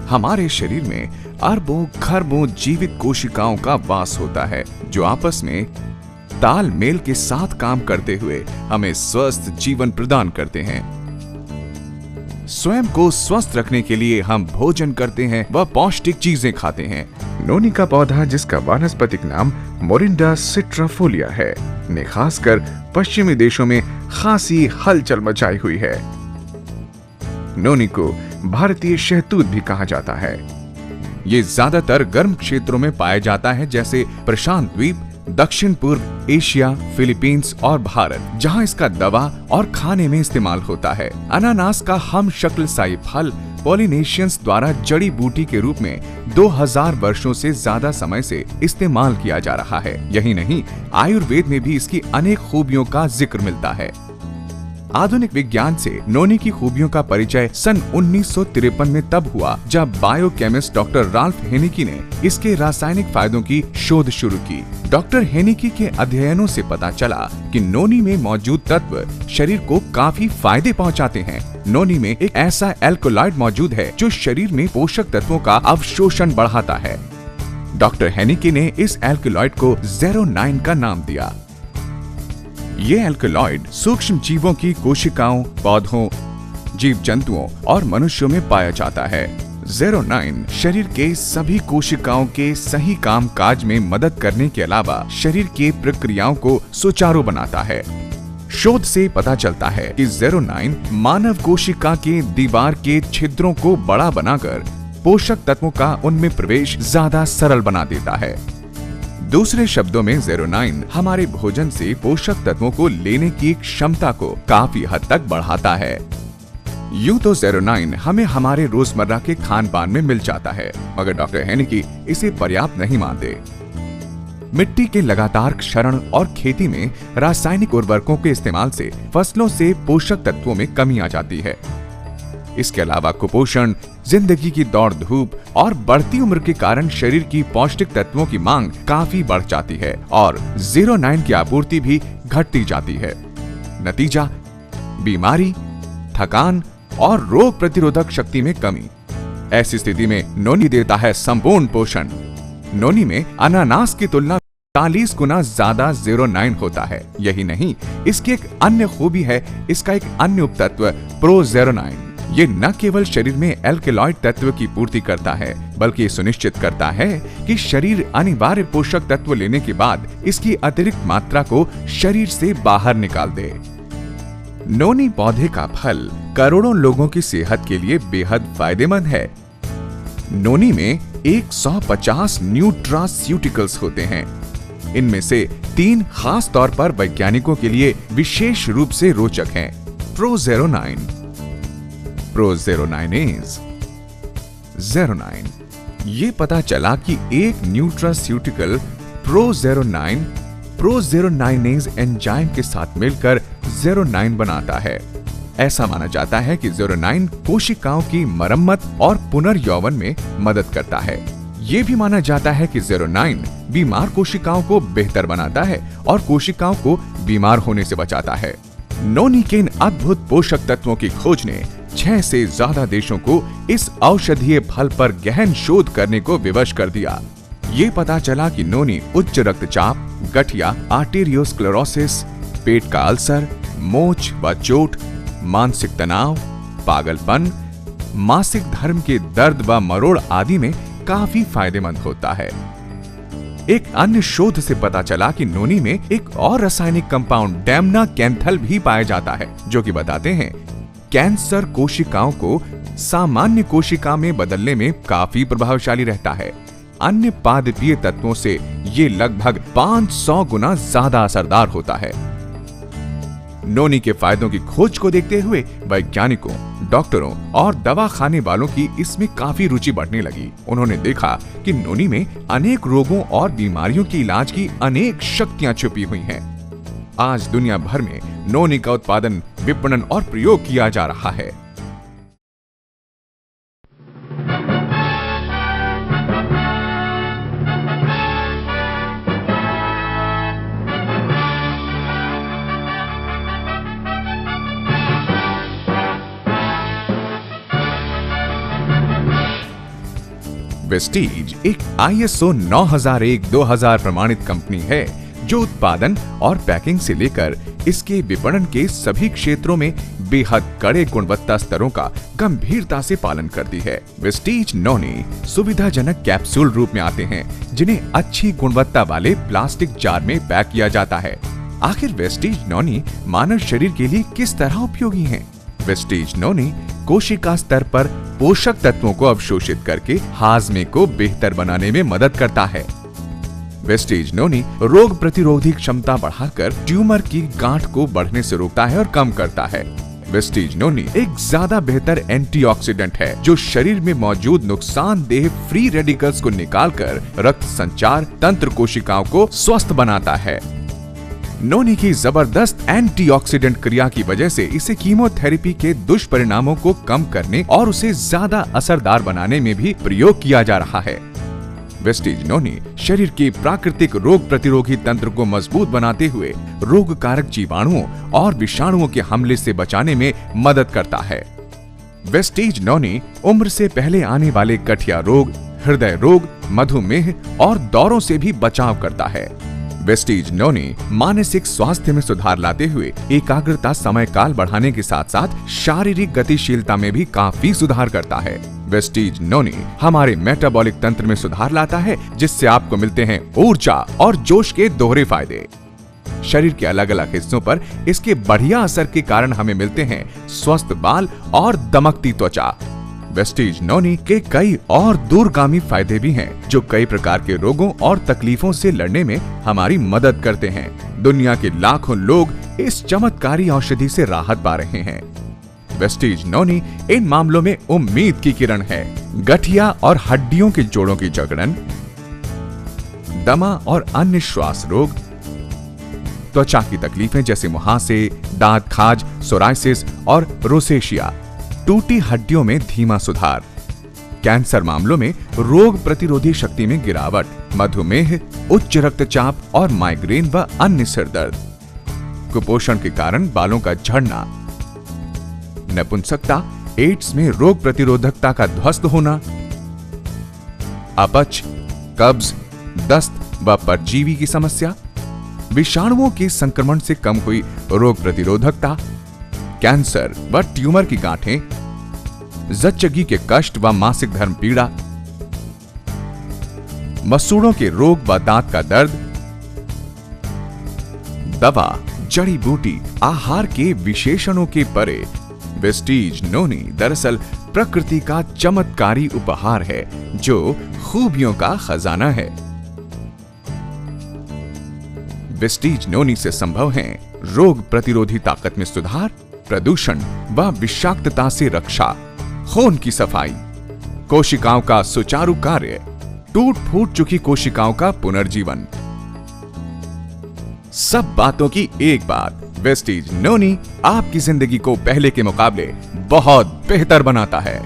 हमारे शरीर में अरबों खरबों जीवित कोशिकाओं का वास होता है, जो आपस में तालमेल के साथ काम करते हुए हमें स्वस्थ जीवन प्रदान करते हैं। स्वयं को स्वस्थ रखने के लिए हम भोजन करते हैं व पौष्टिक चीजें खाते हैं। नोनी का पौधा, जिसका वानस्पतिक नाम मोरिंडा सिट्राफोलिया है, ने खासकर पश्चिमी देशों में खासी हलचल मचाई हुई है। नोनी को भारतीय शहतूत भी कहा जाता है। ये ज्यादातर गर्म क्षेत्रों में पाया जाता है, जैसे प्रशांत द्वीप, दक्षिण पूर्व एशिया, फिलीपींस और भारत, जहां इसका दवा और खाने में इस्तेमाल होता है। अनानास का हम शक्ल साई फल पॉलिनेशियंस द्वारा जड़ी बूटी के रूप में 2000 वर्षों से ज्यादा समय से इस्तेमाल किया जा रहा है। यही नहीं, आयुर्वेद में भी इसकी अनेक खूबियों का जिक्र मिलता है। आधुनिक विज्ञान से नोनी की खूबियों का परिचय सन 1953 में तब हुआ जब बायोकेमिस्ट डॉक्टर राल्फ हेनिकी ने इसके रासायनिक फायदों की शोध शुरू की। डॉक्टर हेनिकी के अध्ययनों से पता चला कि नोनी में मौजूद तत्व शरीर को काफी फायदे पहुंचाते हैं। नोनी में एक ऐसा एल्कोलॉइड मौजूद है जो शरीर में पोषक तत्वों का अवशोषण बढ़ाता है। डॉक्टर हेनिकी ने इस एल्कोलॉइड को ज़ेरोनाइन का नाम दिया। ये एल्कोलॉइड सूक्ष्म जीवों की कोशिकाओं, पौधों, जीव जंतुओं और मनुष्यों में पाया जाता है। ज़ेरोनाइन शरीर के सभी कोशिकाओं के सही काम काज में मदद करने के अलावा शरीर के प्रक्रियाओं को सुचारू बनाता है। शोध से पता चलता है कि ज़ेरोनाइन मानव कोशिका के दीवार के छिद्रों को बड़ा बनाकर पोषक तत्वों का उनमें प्रवेश ज्यादा सरल बना देता है। दूसरे शब्दों में, ज़ेरोनाइन हमारे भोजन से पोषक तत्वों को लेने की क्षमता को काफी हद तक बढ़ाता है। यूं तो ज़ेरोनाइन हमें हमारे रोजमर्रा के खान पान में मिल जाता है, मगर डॉक्टर हेनिकी इसे पर्याप्त नहीं मानते। मिट्टी के लगातार क्षरण और खेती में रासायनिक उर्वरकों के इस्तेमाल से फसलों से पोषक तत्वों में कमी आ जाती है। इसके अलावा कुपोषण, जिंदगी की दौड़ धूप और बढ़ती उम्र के कारण शरीर की पौष्टिक तत्वों की मांग काफी बढ़ जाती है और ज़ेरोनाइन की आपूर्ति भी घटती जाती है। नतीजा, बीमारी, थकान और रोग प्रतिरोधक शक्ति में कमी। ऐसी स्थिति में नोनी देता है संपूर्ण पोषण। नोनी में अनानास की तुलना 40 गुना ज्यादा ज़ेरोनाइन होता है। यही नहीं, इसकी एक अन्य खूबी है इसका एक अन्य उपतत्व प्रोज़ेरोनाइन। ये न केवल शरीर में एल्केलॉइड तत्व की पूर्ति करता है, बल्कि सुनिश्चित करता है कि शरीर अनिवार्य पोषक तत्व लेने के बाद इसकी अतिरिक्त मात्रा को शरीर से बाहर निकाल दे। नोनी पौधे का फल करोड़ों लोगों की सेहत के लिए बेहद फायदेमंद है। नोनी में 150 न्यूट्रास्यूटिकल्स होते हैं। इनमें से 3 खास तौर पर वैज्ञानिकों के लिए विशेष रूप से रोचक हैं। प्रोज़ेरोनाइन, प्रोज़ेरोनाइनेज, ज़ेरोनाइन। ये पता चला कि एक न्यूट्रास्यूटिकल प्रोज़ेरोनाइनेज एंजाइम के साथ मिलकर ज़ेरोनाइन बनाता है। ऐसा माना जाता है कि ज़ेरोनाइन कोशिकाओं की मरम्मत और पुनर्यौवन में मदद करता है। ये भी माना जाता है कि ज़ेरोनाइन बीमार कोशिकाओं को बेहतर बनाता है और कोशिकाओं को बीमार होने से बचाता है। नोनी के इन अद्भुत पोषक तत्वों की खोज ने 6 से ज्यादा देशों को इस औषधीय फल पर गहन शोध करने को विवश कर दिया। ये पता चला कि नोनी उच्च रक्तचाप, गठिया, आर्टेरियोस्क्लेरोसिस, पेट का अल्सर, मोच व चोट, मानसिक तनाव, पागलपन, मासिक धर्म के दर्द व मरोड़ आदि में काफी फायदेमंद होता है। एक अन्य शोध से पता चला कि नोनी में एक और रासायनिक कंपाउंड डैमनाकैंथल भी पाया जाता है, जो कि बताते हैं कैंसर कोशिकाओं को सामान्य कोशिका में बदलने में काफी प्रभावशाली रहता है। अन्य पादपीय तत्वों से ये लगभग 500 गुना ज्यादा असरदार होता है। नोनी के फायदों की खोज को देखते हुए वैज्ञानिकों, डॉक्टरों और दवा खाने वालों की इसमें काफी रुचि बढ़ने लगी। उन्होंने देखा कि नोनी में अनेक रोगों और बीमारियों के इलाज की अनेक शक्तियां छुपी हुई हैं। आज दुनिया भर में नोनी का उत्पादन, विपणन और प्रयोग किया जा रहा है। वेस्टीज एक ISO 9001-2000 प्रमाणित कंपनी है जो उत्पादन और पैकिंग से लेकर इसके विपणन के सभी क्षेत्रों में बेहद कड़े गुणवत्ता स्तरों का गंभीरता से पालन करती है। वेस्टीज नोनी सुविधाजनक कैप्सूल रूप में आते हैं जिन्हें अच्छी गुणवत्ता वाले प्लास्टिक जार में पैक किया जाता है। आखिर वेस्टीज नोनी मानव शरीर के लिए किस तरह उपयोगी हैं? वेस्टीज नोनी कोशिका स्तर पर पोषक तत्वों को अवशोषित करके हाजमे को बेहतर बनाने में मदद करता है। वेस्टीज नोनी रोग प्रतिरोधी क्षमता बढ़ाकर ट्यूमर की गांठ को बढ़ने से रोकता है और कम करता है। वेस्टीज नोनी एक ज्यादा बेहतर एंटीऑक्सीडेंट है जो शरीर में मौजूद नुकसानदेह फ्री रेडिकल्स को निकालकर रक्त संचार तंत्र कोशिकाओं को स्वस्थ बनाता है। नोनी की जबरदस्त एंटीऑक्सीडेंट क्रिया की वजह से इसे कीमोथेरेपी के दुष्परिणामों को कम करने और उसे ज्यादा असरदार बनाने में भी प्रयोग किया जा रहा है। वेस्टीज नोनी शरीर के प्राकृतिक रोग प्रतिरोधी तंत्र को मजबूत बनाते हुए रोग कारक जीवाणुओं और विषाणुओं के हमले से बचाने में मदद करता है। वेस्टीज नोनी उम्र से पहले आने वाले गठिया रोग, हृदय रोग, मधुमेह और दौरों से भी बचाव करता है। वेस्टीज नोनी मानसिक स्वास्थ्य में सुधार लाते हुए एकाग्रता समय काल बढ़ाने के साथ साथ शारीरिक गतिशीलता में भी काफी सुधार करता है। वेस्टीज नोनी हमारे मेटाबॉलिक तंत्र में सुधार लाता है जिससे आपको मिलते हैं ऊर्जा और जोश के दोहरे फायदे। शरीर के अलग अलग हिस्सों पर इसके बढ़िया असर के कारण हमें मिलते हैं स्वस्थ बाल और दमकती त्वचा। वेस्टीज नोनी के कई और दूरगामी फायदे भी हैं जो कई प्रकार के रोगों और तकलीफों से लड़ने में हमारी मदद करते हैं। दुनिया के लाखों लोग इस चमत्कारी औषधि से राहत पा रहे हैं। वेस्टीज नोनी इन मामलों में उम्मीद की किरण है। गठिया और हड्डियों के जोड़ों की जकड़न, दमा और अन्य श्वास रोग, त्वचा की तकलीफें जैसे मुहासे, दांत खाज, सोराइसिस और रोसेशिया, टूटी हड्डियों में धीमा सुधार, कैंसर मामलों में रोग प्रतिरोधी शक्ति में गिरावट, मधुमेह, उच्च रक्तचाप और माइग्रेन व अन्य सिर दर्द, कुपोषण के कारण बालों का झड़ना, नपुंसकता, एड्स में रोग प्रतिरोधकता का ध्वस्त होना, अपच, कब्ज, दस्त व परजीवी की समस्या, विषाणुओं के संक्रमण से कम हुई रोग प्रतिरोधकता, कैंसर व ट्यूमर की गांठें, जच्चगी के कष्ट व मासिक धर्म पीड़ा, मसूड़ों के रोग व दांत का दर्द, दवा, जड़ी बूटी, आहार के विशेषणों के परे वेस्टीज नोनी दरअसल प्रकृति का चमत्कारी उपहार है जो खूबियों का खजाना है। वेस्टीज नोनी से संभव है रोग प्रतिरोधी ताकत में सुधार, प्रदूषण व विषाक्तता से रक्षा, खून की सफाई, कोशिकाओं का सुचारू कार्य, टूट फूट चुकी कोशिकाओं का पुनर्जीवन। सब बातों की एक बात, वेस्टीज नोनी आपकी जिंदगी को पहले के मुकाबले बहुत बेहतर बनाता है।